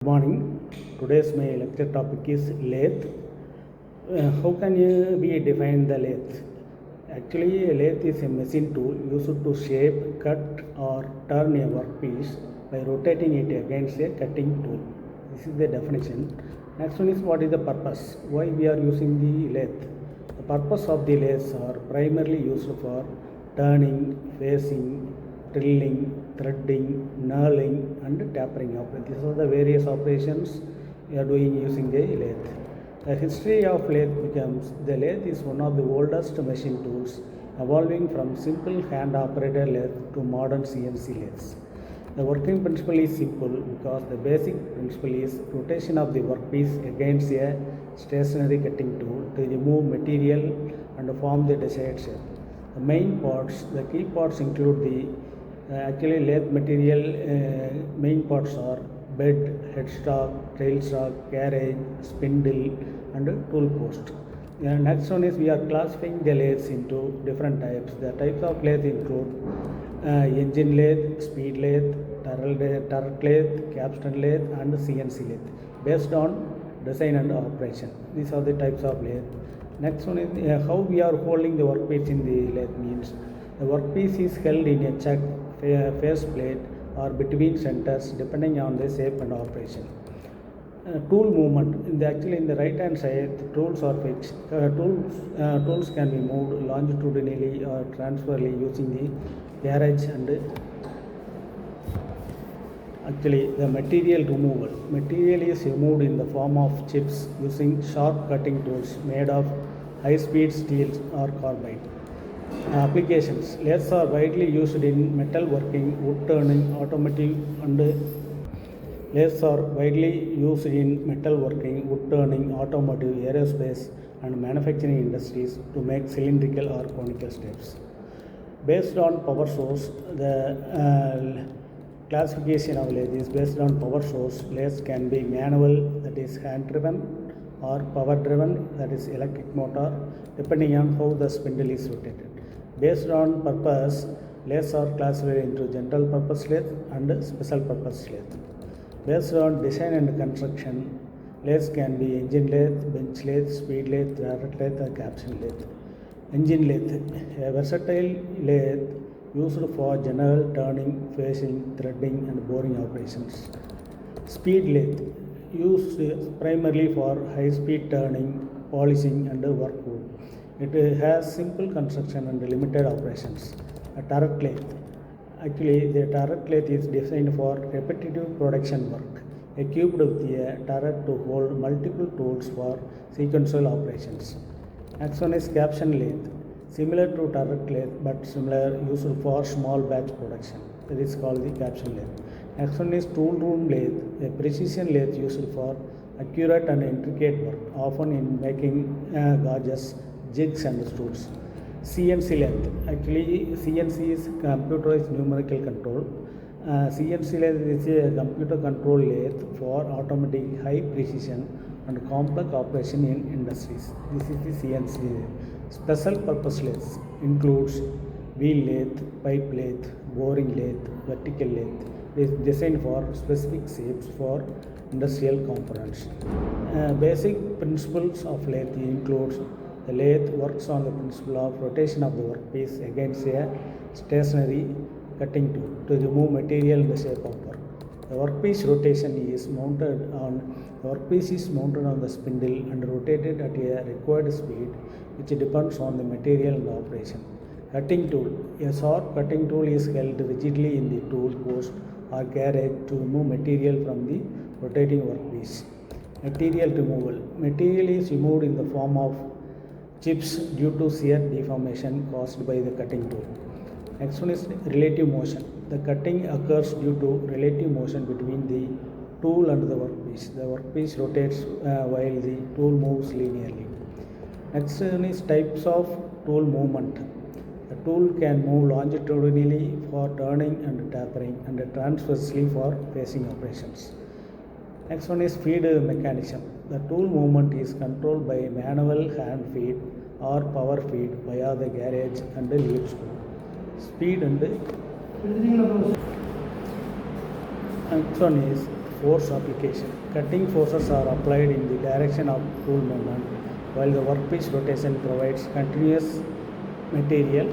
Good morning. Today's my lecture topic is lathe. How can we define the lathe? Actually, a lathe is a machine tool used to shape, cut, or turn a workpiece by rotating it against a cutting tool. This is the definition. Next one is what is the purpose? Why we are using the lathe? The purpose of the lathes are primarily used for turning, facing, drilling, threading, knurling, and tapering. These are the various operations we are doing using a lathe. The history of lathe becomes the lathe is one of the oldest machine tools, evolving from simple hand-operated lathe to modern CNC lathes. The working principle is simple because the basic principle is rotation of the workpiece against a stationary cutting tool to remove material and form the desired shape. The key parts include the actually lathe material. Main parts are bed, headstock, tailstock, carriage, spindle, and tool post. Next one is we are classifying the lathes into different types. The types of lathe include engine lathe, speed lathe, turret lathe, capstan lathe, and CNC lathe based on design and operation. These are the types of lathe. Next one is how we are holding the workpiece in the lathe means the workpiece is held in a chuck, face plate, or between centers depending on the shape and operation. Tool movement in the right hand side, the tools are fixed. Tools can be moved longitudinally or transversely using the carriage and the material removal. Material is removed in the form of chips using sharp cutting tools made of high-speed steel or carbide. Applications. Lathes are widely used in metalworking, wood turning, automotive, and aerospace, and manufacturing industries to make cylindrical or conical steps. Based on power source, the classification of lathe is based on power source. Lathes can be manual, that is hand-driven, or power-driven, that is electric motor, depending on how the spindle is rotated. Based on purpose, lathes are classified into general purpose lathe and special purpose lathe. Based on design and construction, lathes can be engine lathe, bench lathe, speed lathe, turret lathe, or capstan lathe. Engine lathe, a versatile lathe used for general turning, facing, threading, and boring operations. Speed lathe, used primarily for high-speed turning, polishing, and work wood. It has simple construction and limited operations. A turret lathe. The turret lathe is designed for repetitive production work, equipped with a turret to hold multiple tools for sequential operations. Next one is capstan lathe. Similar to turret lathe but similar, used for small batch production. That is called the capstan lathe. Next one is tool room lathe, a precision lathe used for accurate and intricate work, often in making gauges, jigs, and screws. CNC lathe. CNC is computerized numerical control. CNC lathe is a computer control lathe for automatic high precision and complex operation in industries. This is the CNC lathe. Special purpose lathes includes wheel lathe, pipe lathe, boring lathe, vertical lathe. It is designed for specific shapes for industrial components. Basic principles of lathe includes the lathe works on the principle of rotation of the workpiece against a stationary cutting tool to remove material in the shape of work. The workpiece is mounted on the spindle and rotated at a required speed, which depends on the material and the operation. Cutting tool. A sharp cutting tool is held rigidly in the tool post or carriage to remove material from the rotating workpiece. Material removal. Material is removed in the form of chips due to shear deformation caused by the cutting tool. Next one is relative motion. The cutting occurs due to relative motion between the tool and the workpiece. The workpiece rotates while the tool moves linearly. Next one is types of tool movement. The tool can move longitudinally for turning and tapering and transversely for facing operations. Next one is feed mechanism. The tool movement is controlled by manual hand feed or power feed via the carriage and the lead screw. Speed and next one is force application. Cutting forces are applied in the direction of tool movement, while the workpiece rotation provides continuous material